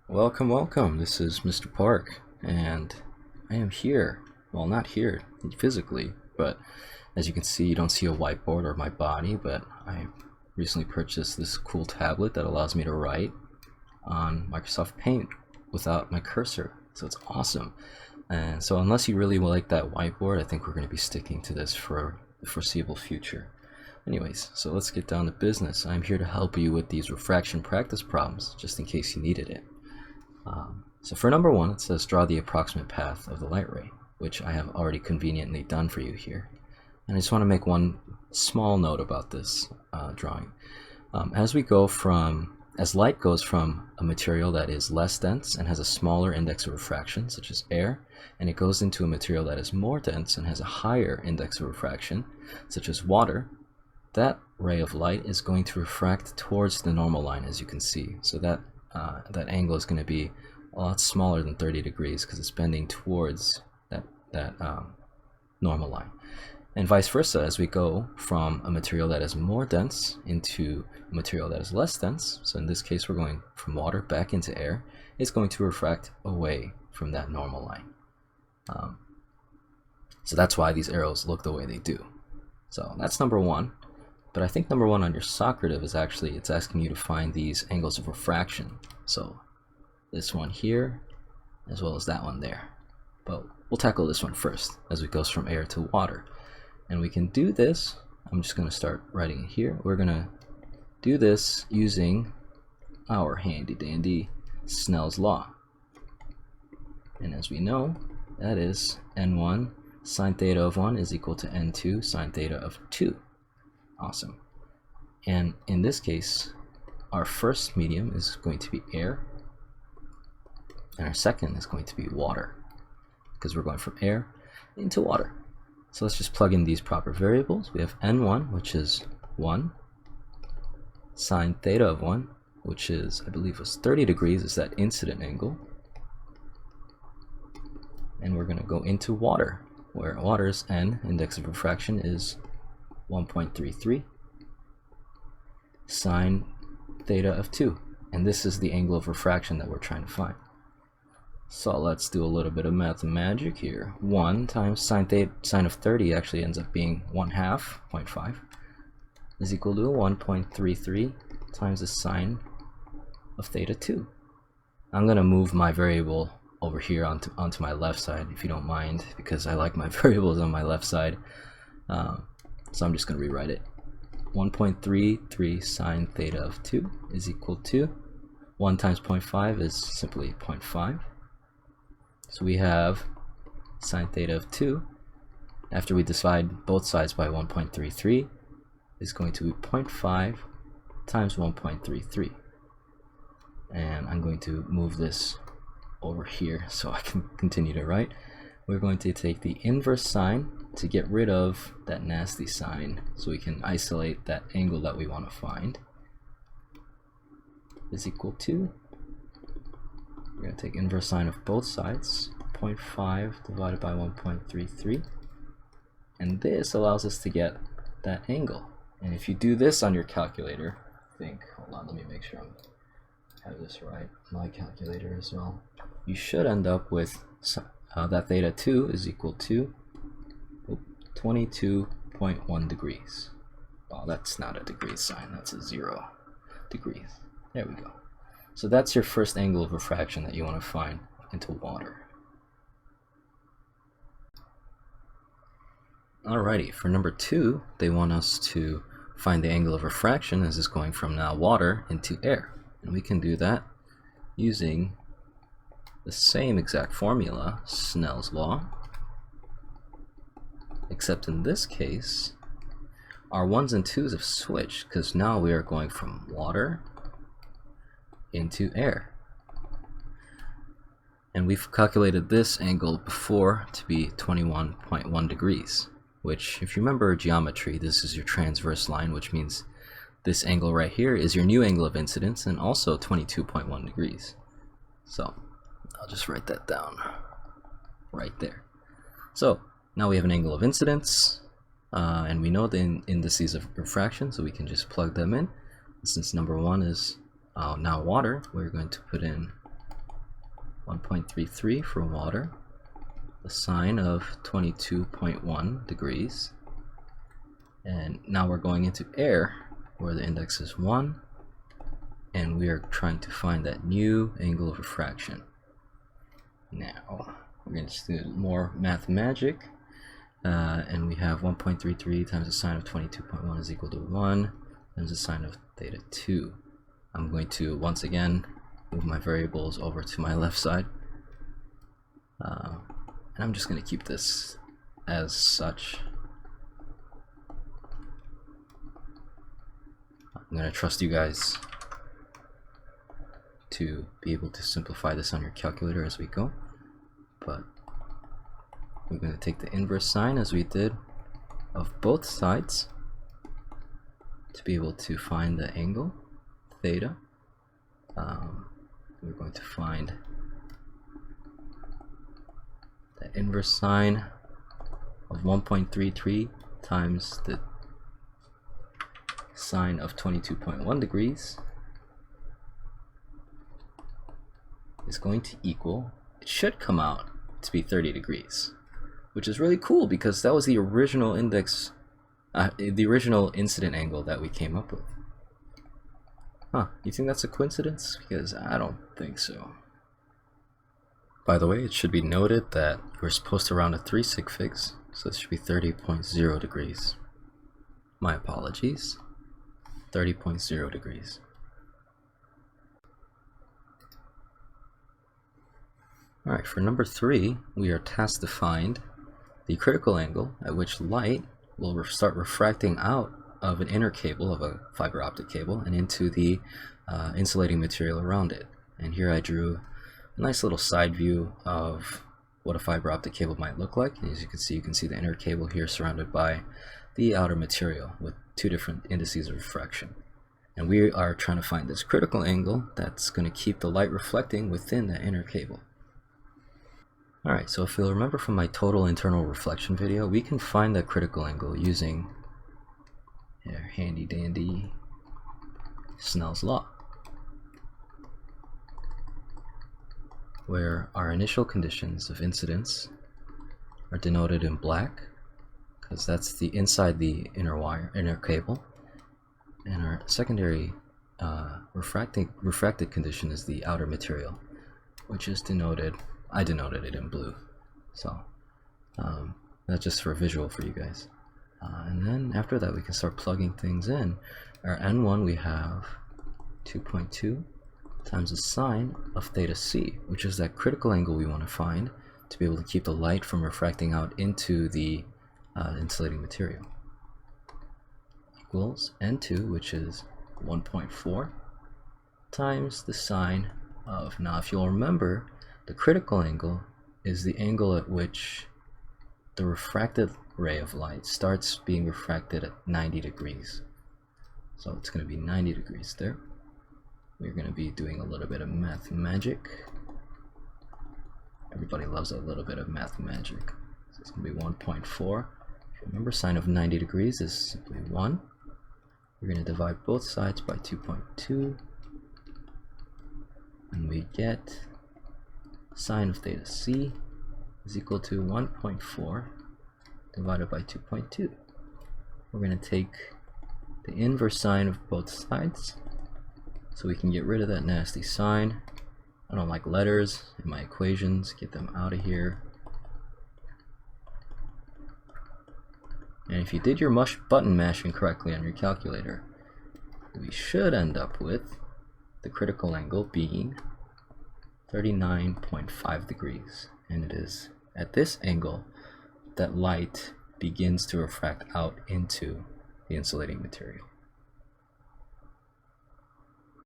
Welcome, welcome. This is Mr. Park, and I am here. Well, not here physically, but as you can see, you don't see a whiteboard or my body, but I recently purchased this cool tablet that allows me to write on Microsoft Paint without my cursor. So it's awesome. And so unless you really like that whiteboard, I think we're going to be sticking to this for the foreseeable future. Anyways, so let's get down to business. I'm here to help you with these refraction practice problems, just in case you needed it. So for number one, it says draw the approximate path of the light ray, which I have already conveniently done for you here. And I just want to make one small note about this drawing. As light goes from a material that is less dense and has a smaller index of refraction, such as air, and it goes into a material that is more dense and has a higher index of refraction, such as water, that ray of light is going to refract towards the normal line, as you can see. So that angle is going to be a lot smaller than 30 degrees because it's bending towards that normal line. And vice versa, as we go from a material that is more dense into a material that is less dense, so in this case we're going from water back into air, it's going to refract away from that normal line. So that's why these arrows look the way they do. So that's number one. But I think number one on your Socrative is actually, it's asking you to find these angles of refraction. So this one here, as well as that one there. But we'll tackle this one first, as it goes from air to water. And we can do this, I'm just going to start writing it here. We're going to do this using our handy dandy Snell's law. And as we know, that is n1 sine theta of 1 is equal to n2 sine theta of 2. Awesome. And in this case, our first medium is going to be air, and our second is going to be water, because we're going from air into water. So let's just plug in these proper variables. We have n1, which is 1, sine theta of 1, which is, I believe, was 30 degrees, is that incident angle. And we're going to go into water, where water's n, index of refraction, is 1.33 sine theta of 2, and this is the angle of refraction that we're trying to find. So let's do a little bit of math magic here. 1 times sine of 30 actually ends up being 1/2, 0.5, is equal to 1.33 times the sine of theta 2. I'm going to move my variable over here onto my left side, if you don't mind, because I like my variables on my left side. So I'm just going to rewrite it. 1.33 sine theta of 2 is equal to 1 times 0.5 is simply 0.5. So we have sine theta of 2, after we divide both sides by 1.33, is going to be 0.5 times 1.33. And I'm going to move this over here so I can continue to write. We're going to take the inverse sine to get rid of that nasty sign, so we can isolate that angle that we want to find, is equal to, we're going to take inverse sine of both sides, 0.5 divided by 1.33, and this allows us to get that angle. And if you do this on your calculator, hold on, let me make sure I have this right, my calculator as well, you should end up with that theta 2 is equal to 22.1 degrees. Oh, that's not a degree sign, that's a 0 degrees. There we go. So that's your first angle of refraction that you want to find into water. Alrighty, for number 2, they want us to find the angle of refraction as it's going from now water into air. And we can do that using the same exact formula, Snell's law, except in this case, our 1s and 2s have switched, because now we are going from water into air. And we've calculated this angle before to be 21.1 degrees, which, if you remember geometry, this is your transverse line, which means this angle right here is your new angle of incidence, and also 22.1 degrees. So I'll just write that down right there. So now we have an angle of incidence, and we know the indices of refraction, so we can just plug them in. Since number 1 is now water, we're going to put in 1.33 for water, the sine of 22.1 degrees, and now we're going into air where the index is 1, and we are trying to find that new angle of refraction. Now we're going to do more math magic, and we have 1.33 times the sine of 22.1 is equal to 1 times the sine of theta 2. I'm going to once again move my variables over to my left side, and I'm just going to keep this as such. I'm going to trust you guys to be able to simplify this on your calculator as we go, but we're going to take the inverse sine as we did of both sides to be able to find the angle theta. We're going to find the inverse sine of 1.33 times the sine of 22.1 degrees is going to equal, it should come out to be 30 degrees, which is really cool because that was the original index, the original incident angle that we came up with. Huh, you think that's a coincidence? Because I don't think so. By the way, it should be noted that we're supposed to round to 3 sig figs, so this should be 30.0 degrees. My apologies. 30.0 degrees. Alright, for number 3, we are tasked to find the critical angle at which light will start refracting out of an inner cable of a fiber optic cable and into the insulating material around it. And here I drew a nice little side view of what a fiber optic cable might look like. And as you can see the inner cable here surrounded by the outer material with 2 different indices of refraction. And we are trying to find this critical angle that's going to keep the light reflecting within that inner cable. Alright, so if you'll remember from my total internal reflection video, we can find that critical angle using our handy dandy Snell's law, where our initial conditions of incidence are denoted in black because that's the inside the inner cable, and our secondary refracted condition is the outer material, which is denoted, I denoted it in blue. So that's just for a visual for you guys. And then after that we can start plugging things in. Our N1 we have 2.2 times the sine of theta c, which is that critical angle we want to find to be able to keep the light from refracting out into the insulating material, equals N2, which is 1.4 times the sine of, now if you'll remember, the critical angle is the angle at which the refracted ray of light starts being refracted at 90 degrees. So it's going to be 90 degrees there. We're going to be doing a little bit of math magic. Everybody loves a little bit of math magic. So it's going to be 1.4. If you remember, sine of 90 degrees is simply 1. We're going to divide both sides by 2.2. And we get sine of theta c is equal to 1.4 divided by 2.2. We're going to take the inverse sine of both sides so we can get rid of that nasty sign. I don't like letters in my equations, get them out of here. And if you did your button mashing correctly on your calculator, we should end up with the critical angle being 39.5 degrees. And it is at this angle that light begins to refract out into the insulating material.